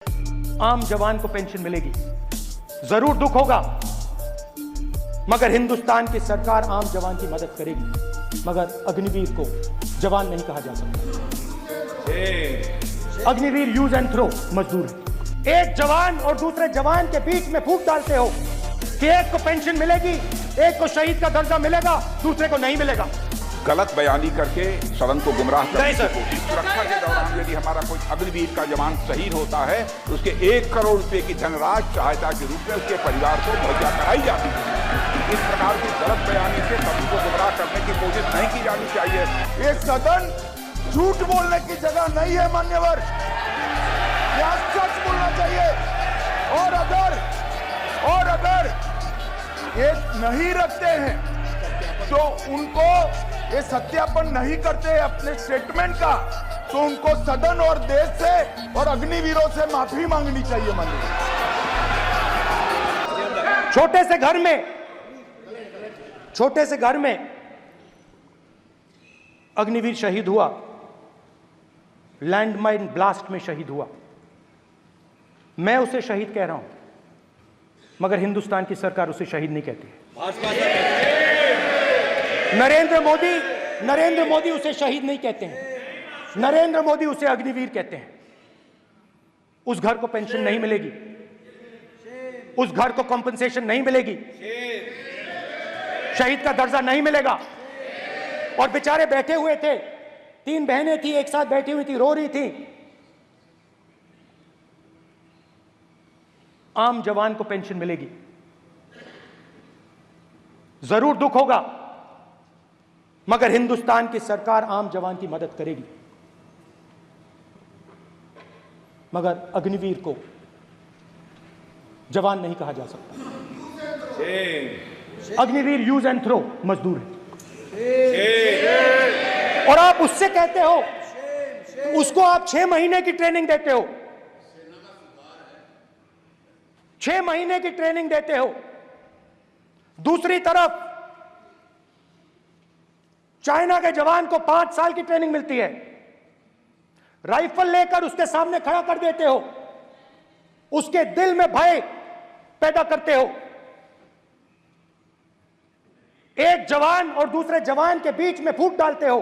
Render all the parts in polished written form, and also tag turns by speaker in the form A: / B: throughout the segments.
A: आम जवान को पेंशन मिलेगी, जरूर दुख होगा, मगर हिंदुस्तान की सरकार आम जवान की मदद करेगी। मगर अग्निवीर को जवान नहीं कहा जा सकता। अग्निवीर यूज एंड थ्रो मजदूर है। एक जवान और दूसरे जवान के बीच में फूट डालते हो कि एक को पेंशन मिलेगी, एक को शहीद का दर्जा मिलेगा, दूसरे को नहीं मिलेगा।
B: गलत बयानी करके सदन को गुमराह करने की कोशिश। सुरक्षा के दौरान यदि हमारा कोई अग्निवीर का जवान शहीद होता है तो उसके 1 करोड़ रुपए की धनराशि सहायता के रूप में उसके परिवार को मुहैया कराई जाती है। इस प्रकार की गलत बयानी से सदन को गुमराह करने की कोशिश नहीं की जानी चाहिए।
C: ये सदन झूठ बोलने की जगह नहीं है मान्यवर, यह सच बोलना चाहिए। और अगर ये नहीं रखते हैं तो उनको ये सत्यापन नहीं करते अपने स्टेटमेंट का, तो उनको सदन और देश से और अग्निवीरों से माफी मांगनी चाहिए। माननीय
A: छोटे से घर में अग्निवीर शहीद हुआ, लैंडमाइन ब्लास्ट में शहीद हुआ। मैं उसे शहीद कह रहा हूं, मगर हिंदुस्तान की सरकार उसे शहीद नहीं कहती। नरेंद्र मोदी उसे शहीद नहीं कहते हैं, नरेंद्र मोदी उसे अग्निवीर कहते हैं। उस घर को पेंशन नहीं मिलेगी, उस घर को कॉम्पनसेशन नहीं मिलेगी, शहीद का दर्जा नहीं मिलेगा। और बेचारे बैठे हुए थे, 3 बहनें थी, एक साथ बैठी हुई थी, रो रही थी। आम जवान को पेंशन मिलेगी, जरूर दुख होगा, मगर हिंदुस्तान की सरकार आम जवान की मदद करेगी। मगर अग्निवीर को जवान नहीं कहा जा सकता। अग्निवीर यूज एंड थ्रो मजदूर है। और आप उससे कहते हो, उसको आप 6 महीने की ट्रेनिंग देते हो, 6 महीने की ट्रेनिंग देते हो। दूसरी तरफ चाइना के जवान को 5 साल की ट्रेनिंग मिलती है, राइफल लेकर उसके सामने खड़ा कर देते हो, उसके दिल में भय पैदा करते हो। एक जवान और दूसरे जवान के बीच में फूट डालते हो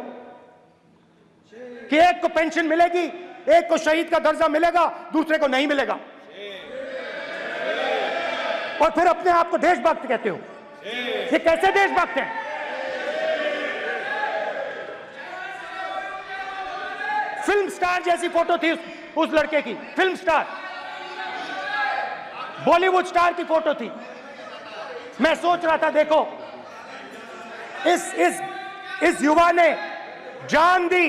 A: कि एक को पेंशन मिलेगी, एक को शहीद का दर्जा मिलेगा, दूसरे को नहीं मिलेगा। और फिर अपने आप को देशभक्त कहते हो। ये कैसे देशभक्त हैं? फिल्म स्टार जैसी फोटो थी उस लड़के की, फिल्म स्टार, बॉलीवुड स्टार की फोटो थी। मैं सोच रहा था, देखो इस युवा ने जान दी।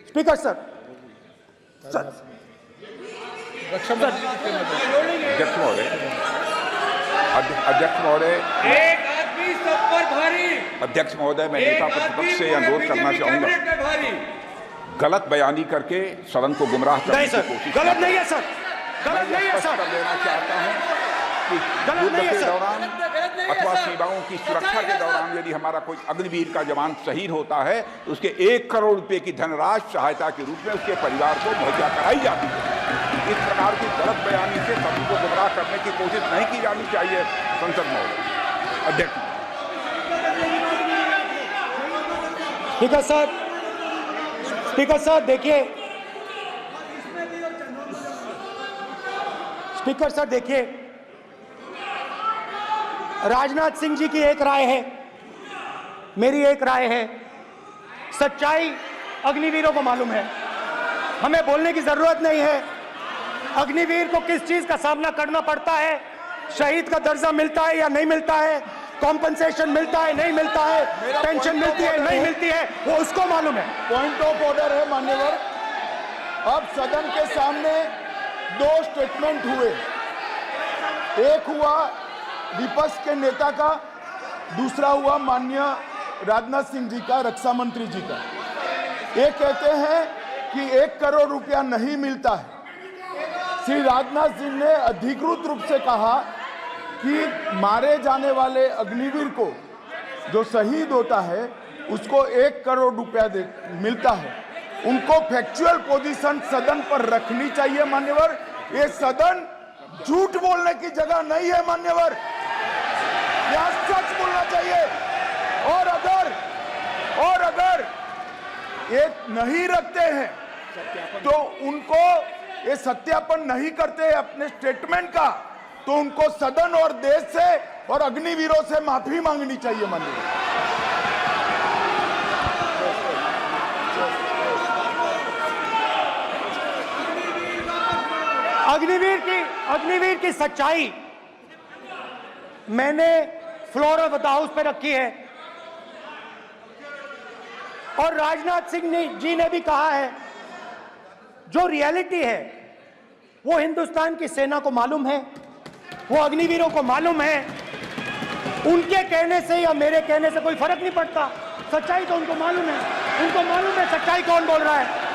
A: स्पीकर सर,
B: अध्यक्ष महोदय,
D: एक आदमी सब पर भारी।
B: अध्यक्ष महोदय, मैं नेता प्रतिपक्ष से अनुरोध करना चाहूंगा, गलत बयानी करके सदन को गुमराह करने की कोशिश।
A: गलत नहीं है सर, गलत नहीं है सर।
B: कर देना चाहता हूं कि युद्ध के दौरान अथवा सीमाओं की सुरक्षा के दौरान यदि हमारा कोई अग्निवीर का जवान शहीद होता है तो उसके 1 करोड़ रुपए की धनराशि सहायता के रूप में उसके परिवार को मुहैया कराई जाती है। इस प्रकार की गलत बयानी से सदन को गुमराह करने की कोशिश नहीं की जानी चाहिए। संसद महोदय, अध्यक्ष।
A: स्पीकर सर देखिए, स्पीकर सर देखिए, राजनाथ सिंह जी की एक राय है, मेरी एक राय है। सच्चाई अग्निवीरों को मालूम है, हमें बोलने की जरूरत नहीं है। अग्निवीर को किस चीज का सामना करना पड़ता है, शहीद का दर्जा मिलता है या नहीं मिलता है, कॉम्पनसेशन मिलता है नहीं मिलता है, पेंशन मिलती है नहीं मिलती है, वो उसको मालूम है।
C: पॉइंट ऑफ ऑर्डर है मान्यवर। अब सदन के सामने 2 स्टेटमेंट हुए, एक हुआ विपक्ष के नेता का, दूसरा हुआ माननीय राजनाथ सिंह जी का, रक्षा मंत्री जी का। ये कहते हैं कि 1 करोड़ रुपया नहीं मिलता है। श्री राजनाथ सिंह ने अधिकृत रूप से कहा कि मारे जाने वाले अग्निवीर को जो शहीद होता है उसको 1 करोड़ रुपया मिलता है। उनको फैक्चुअल पोजीशन सदन पर रखनी चाहिए मान्यवर। ये सदन झूठ बोलने की जगह नहीं है मान्यवर, यहां सच बोलना चाहिए। और अगर ये नहीं रखते हैं तो उनको ये सत्यापन नहीं करते अपने स्टेटमेंट का, तो उनको सदन और देश से और अग्निवीरों से माफी मांगनी चाहिए माननीय।
A: अग्निवीर की सच्चाई मैंने फ्लोर ऑफ द हाउस पे रखी है और राजनाथ सिंह जी ने भी कहा है, जो रियलिटी है वो हिंदुस्तान की सेना को मालूम है, वो अग्निवीरों को मालूम है। उनके कहने से या मेरे कहने से कोई फर्क नहीं पड़ता, सच्चाई तो उनको मालूम है। उनको मालूम है सच्चाई कौन बोल रहा है।